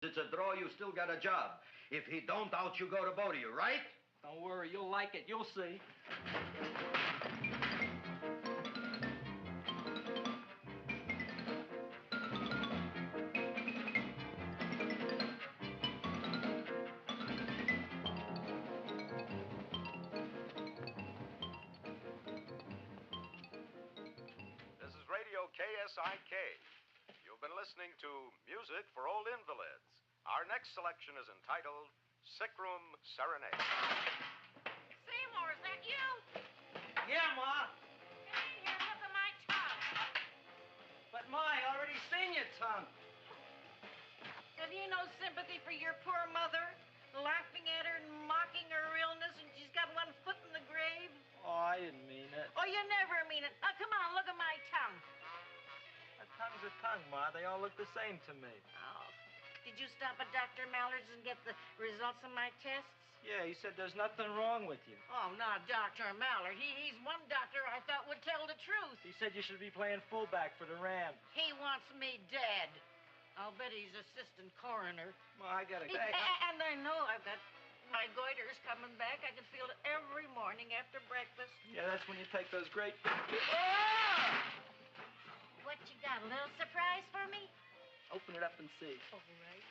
it's a draw, you still got a job. If he don't, out you go to both of you, right? Don't worry, you'll like it. You'll see. This is Radio KSIK. You've been listening to Music for Old Invalids. Our next selection is entitled Sick Room Serenade. Seymour, is that you? Yeah, Ma. Hey, here, look at my tongue. But, Ma, I already seen your tongue. Have you no sympathy for your poor mother? Laughing at her and mocking her illness, and she's got one foot in the grave? Oh, I didn't mean it. Oh, you never mean it. Now, come on, look at my tongue. A tongue's a tongue, Ma. They all look the same to me. Oh, did you stop at Dr. Mallard's and get the results of my tests? Yeah, he said there's nothing wrong with you. Oh, not Dr. Mallard. He's one doctor I thought would tell the truth. He said you should be playing fullback for the Rams. He wants me dead. I'll bet he's assistant coroner. Ma, I gotta go. And I know I've got my goiter's coming back. I can feel it every morning after breakfast. Yeah, that's when you take those great... What you got, a little surprise for me? Open it up and see. All right.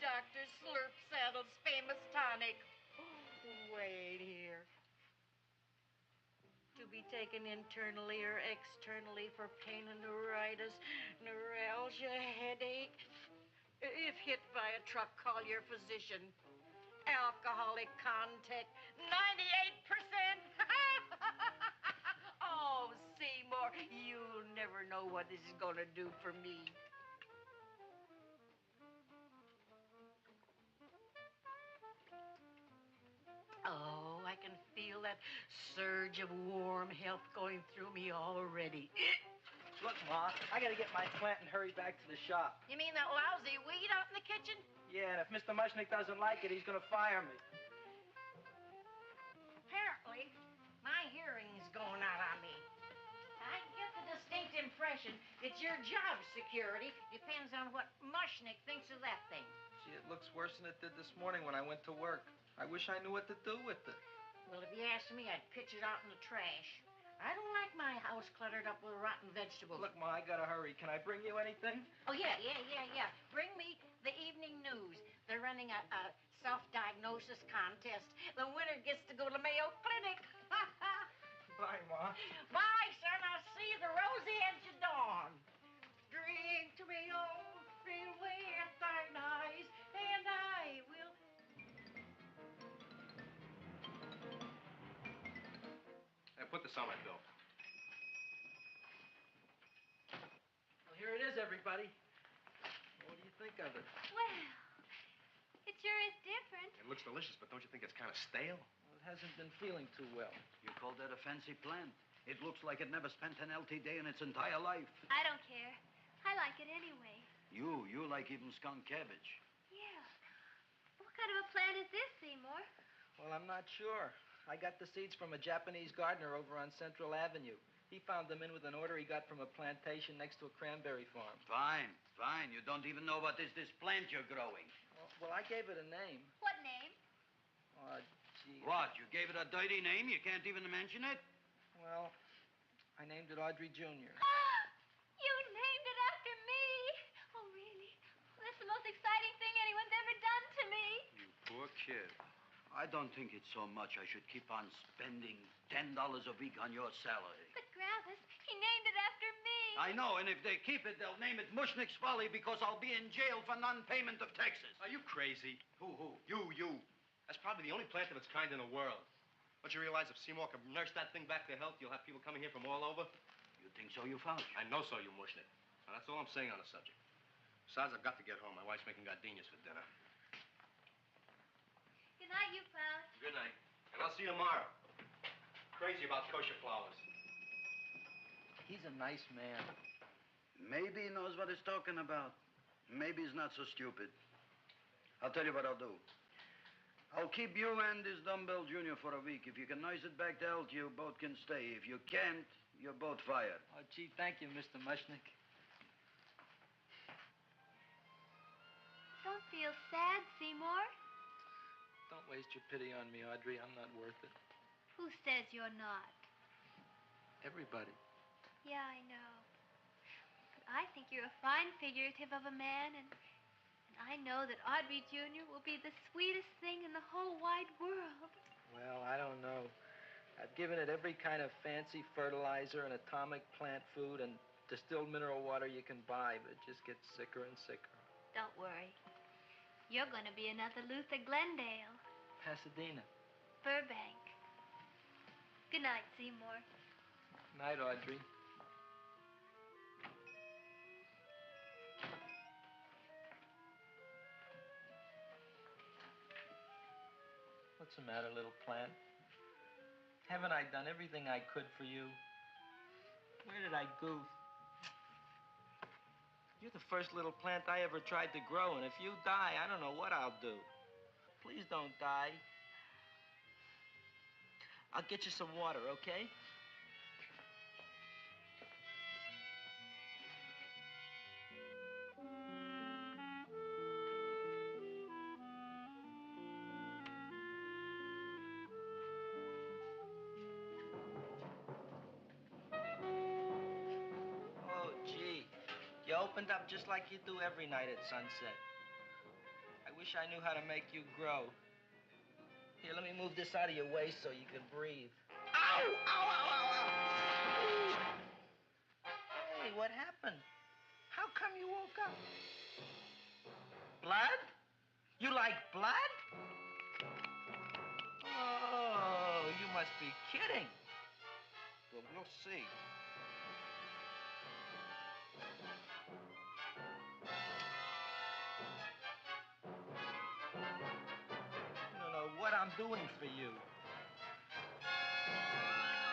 Dr. Slurp Saddle's famous tonic. Wait here. To be taken internally or externally for pain and neuritis, neuralgia, headache. If hit by a truck, call your physician. Alcoholic contact, 98%. Oh, Seymour, you'll never know what this is going to do for me. Oh, I can feel that surge of warm health going through me already. Look, Ma, I gotta get my plant and hurry back to the shop. You mean that lousy weed out in the kitchen? Yeah, and if Mr. Mushnick doesn't like it, he's gonna fire me. Apparently, my hearing's going out on me. I get the distinct impression it's your job security. Depends on what Mushnick thinks of that thing. Gee, it looks worse than it did this morning when I went to work. I wish I knew what to do with it. Well, if you asked me, I'd pitch it out in the trash. I don't like my house cluttered up with rotten vegetables. Look, Ma, I gotta hurry. Can I bring you anything? Oh, yeah. Bring me the evening news. They're running a self-diagnosis contest. The winner gets to go to Mayo Clinic. Bye, Ma. Bye, son. I'll see you the rosy edge of dawn. Drink to me, oh, fill with thine eyes, and I will... Hey, put this on my bill. Well, here it is, everybody. What do you think of it? Well, it sure is different. It looks delicious, but don't you think it's kind of stale? Well, it hasn't been feeling too well. You call that a fancy plant? It looks like it never spent an LT day in its entire life. I don't care. I like it anyway. You like even skunk cabbage. Yeah. What kind of a plant is this, Seymour? Well, I'm not sure. I got the seeds from a Japanese gardener over on Central Avenue. He found them in with an order he got from a plantation next to a cranberry farm. Fine. You don't even know what is this plant you're growing. Well, I gave it a name. What name? Oh, gee. What, you gave it a dirty name? You can't even mention it? Well, I named it Audrey Jr. You named it after me. Oh, really? That's the most exciting thing anyone's ever done to me. You poor kid. I don't think it's so much I should keep on spending $10 a week on your salary. But, Gravis, he named it after me. I know, and if they keep it, they'll name it Mushnick's Folly because I'll be in jail for non-payment of taxes. Are you crazy? Who? You. That's probably the only plant of its kind in the world. Don't you realize if Seymour can nurse that thing back to health, you'll have people coming here from all over? You think so, you found? I know so, you Mushnick. Now, that's all I'm saying on the subject. Besides, I've got to get home. My wife's making gardenias for dinner. Good night, you Faust. Good night. And I'll see you tomorrow. Crazy about kosher flowers. He's a nice man. Maybe he knows what he's talking about. Maybe he's not so stupid. I'll tell you what I'll do. I'll keep you and this dumbbell junior for a week. If you can nurse it back to health, you both can stay. If you can't, You're both fired. Oh, gee, thank you, Mr. Mushnick. Don't feel sad, Seymour. Don't waste your pity on me, Audrey. I'm not worth it. Who says you're not? Everybody. Yeah, I know. But I think you're a fine figurative of a man, and I know that Audrey Jr. will be the sweetest thing in the whole wide world. Well, I don't know. I've given it every kind of fancy fertilizer and atomic plant food and distilled mineral water you can buy, but it just gets sicker and sicker. Don't worry. You're going to be another Luther Glendale. Pasadena. Burbank. Good night, Seymour. Night, Audrey. What's the matter, little plant? Haven't I done everything I could for you? Where did I goof? You're the first little plant I ever tried to grow, and if you die, I don't know what I'll do. Please don't die. I'll get you some water, okay? Oh, gee. You opened up just like you do every night at sunset. I wish I knew how to make you grow. Here, let me move this out of your way so you can breathe. Ow! Ow, ow, ow, ow! Hey, what happened? How come you woke up? Blood? You like blood? Oh, you must be kidding. Well, we'll see. You don't know what I'm doing for you.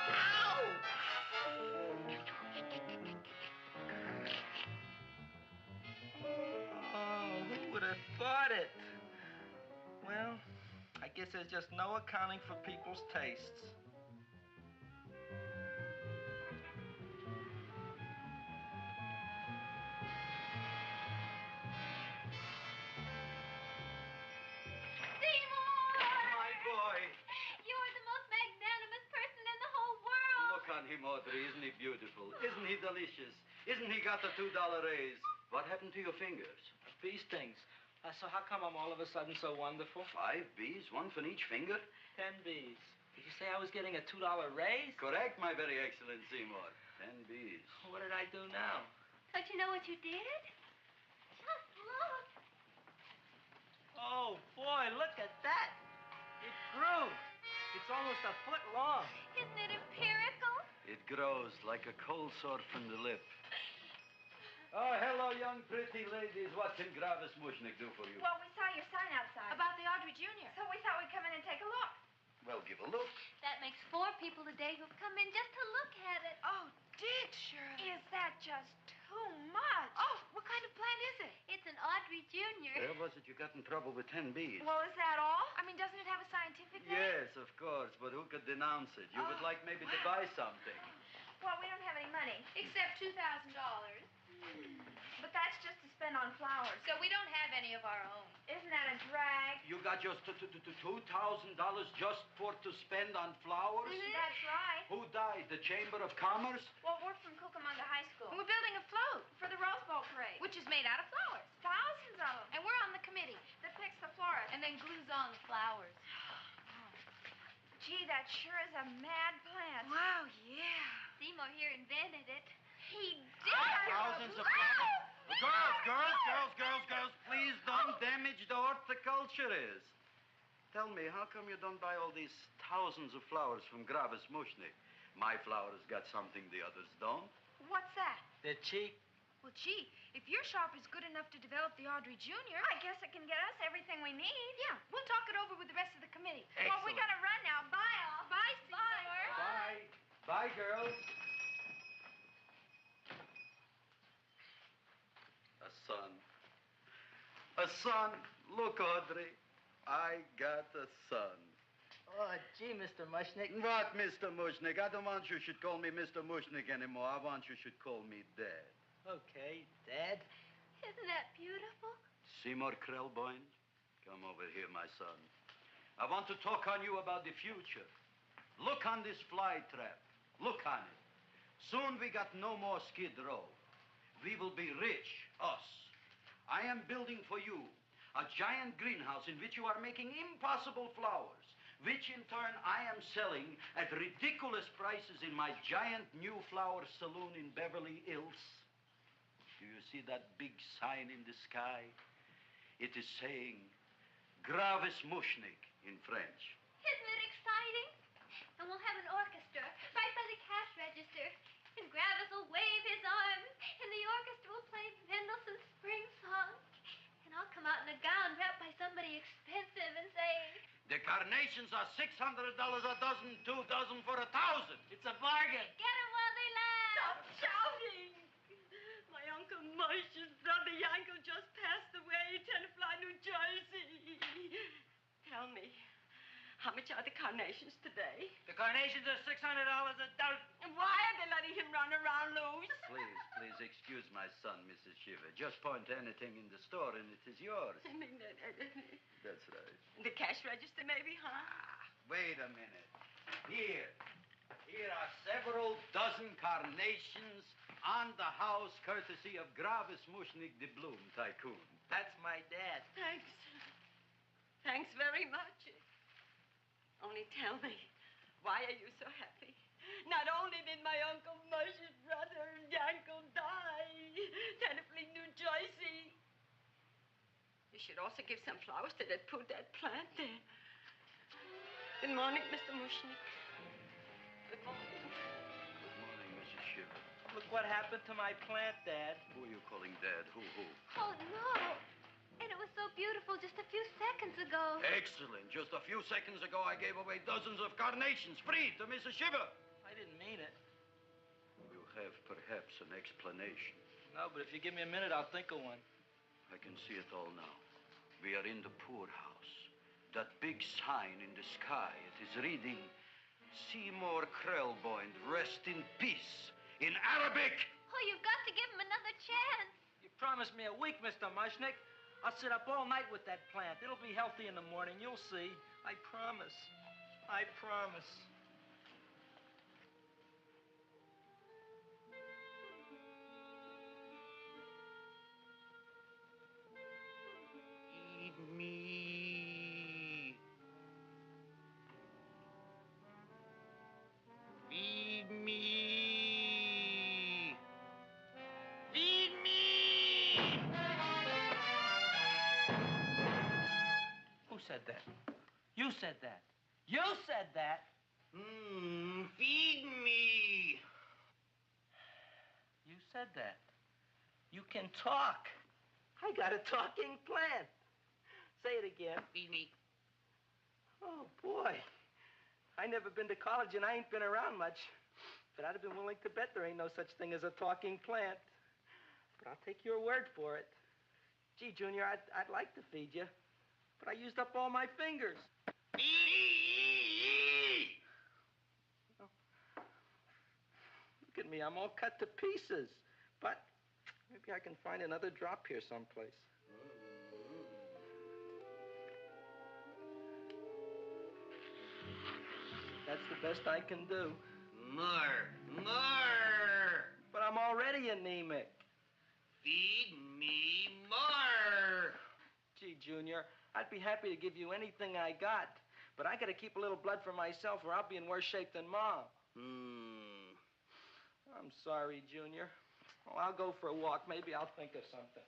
Ow! Oh, who would have thought it? Well, I guess there's just no accounting for people's tastes. Seymour! My boy. You're the most magnanimous person in the whole world. Look on him, Audrey. Isn't he beautiful? Isn't he delicious? Isn't he got the $2 raise? What happened to your fingers? Bee stings. So how come I'm all of a sudden so wonderful? 5 bees, one for each finger? 10 bees. Did you say I was getting a $2 raise? Correct, my very excellent Seymour. 10 bees. What did I do now? Don't you know what you did? Just look. Oh, boy, look at that. It grew. It's almost a foot long. Isn't it empirical? It grows like a cold sore from the lip. Oh, hello, young pretty ladies. What can Gravis Mushnick do for you? Well, we saw your sign outside. About the Audrey Jr. So we thought we'd come in and take a look. Well, give a look. That makes 4 people today who've come in just to look at it. Oh, did Shirley? Is that just too much? Oh, what kind of plant is it? It's an Audrey Jr. Where was it you got in trouble with 10 bees? Well, is that all? I mean, doesn't it have a scientific name? Yes, of course, but who could denounce it? You would like maybe to buy something. Well, we don't have any money. Except $2,000. But that's just to spend on flowers. So we don't have any of our own. Isn't that a drag? You got just $2,000 just for to spend on flowers? That's right. Who died? The Chamber of Commerce? Well, we're from Cucamonga High School. And we're building a float, For the Rose Bowl parade. which is made out of flowers. Thousands of them. And we're on the committee. That picks the florist. And then glues on the flowers. Gee, that sure is a mad plant. Wow, yeah. Seymour here invented it. He did. Thousands of flowers. Girls, please don't damage the horticulturist. Tell me, how come you don't buy all these thousands of flowers from Gravis Mushnick? My flowers got something the others don't. What's that? They're cheap. Well, gee, if your shop is good enough to develop the Audrey Jr., I guess it can get us everything we need. Yeah, we'll talk it over with the rest of the committee. Well, we gotta run now. Bye, all. Bye, Seymour. Bye. Bye, girls. A son. A son. Look, Audrey. I got a son. Oh, gee, Mr. Mushnick. What, Mr. Mushnick? I don't want you should call me Mr. Mushnick anymore. I want you should call me Dad. Okay, Dad. Isn't that beautiful? Seymour Krelboyne, come over here, my son. I want to talk on you about the future. Look on this fly trap. Look on it. Soon we got no more Skid Row. We will be rich, us. I am building for you a giant greenhouse in which you are making impossible flowers, which in turn I am selling at ridiculous prices in my giant new flower saloon in Beverly Hills. Do you see that big sign in the sky? It is saying, Gravis Mushnik in French. Isn't it exciting? And we'll have an orchestra right by the cash register. And Gravis will wave his arms, and the orchestra will play Mendelssohn's Spring Song. And I'll come out in a gown wrapped by somebody expensive and say, The carnations are $600 a dozen, 2 dozen for $1,000. It's a bargain. get 'em while they last. Stop shouting! My Uncle Mush's brother Yankel just passed away, Tenafly, New Jersey. Tell me, how much are the carnations today? The carnations are $600 a dozen. And why are they letting him run around loose? Please excuse my son, Mrs. Shiver. Just point to anything in the store and it is yours. I mean, That's right. the cash register maybe, huh? Wait a minute. Here are several dozen carnations on the house courtesy of Gravis Mushnik, the Bloom Tycoon. That's my dad. Thanks. Thanks very much. Only tell me, why are you so happy? Not only did my Uncle Mush's brother Yankel die, Tenafly, New Jersey. You should also give some flowers to that poor dead plant there. Good morning, Mr. Mushnik. Good morning. Good morning, Mrs. Shiver. Look what happened to my plant, Dad. Who are you calling Dad? Who? Oh, no. And it was so beautiful just a few seconds ago. Excellent. Just a few seconds ago, I gave away dozens of carnations free to Mrs. Shiver. I didn't mean it. You have perhaps an explanation. No, but if you give me a minute, I'll think of one. I can see it all now. We are in the poorhouse. That big sign in the sky, it is reading, Seymour Krelboyne, rest in peace, in Arabic. Oh, you've got to give him another chance. You promised me a week, Mr. Mushnick. I'll sit up all night with that plant. It'll be healthy in the morning. You'll see. I promise. I promise. Feed me. Feed me. Feed me. Who said that? You said that. You said that. Feed me. You said that. You can talk. I got a talking plant. Say it again. Feed me. Oh, boy. I never been to college and I ain't been around much. But I'd have been willing to bet there ain't no such thing as a talking plant. But I'll take your word for it. Gee, Junior, I'd like to feed you. But I used up all my fingers. Look at me, I'm all cut to pieces. But maybe I can find another drop here someplace. That's the best I can do. More. But I'm already anemic. Feed me more. Gee, Junior, I'd be happy to give you anything I got. But I gotta keep a little blood for myself or I'll be in worse shape than Mom. I'm sorry, Junior. Well, I'll go for a walk. Maybe I'll think of something.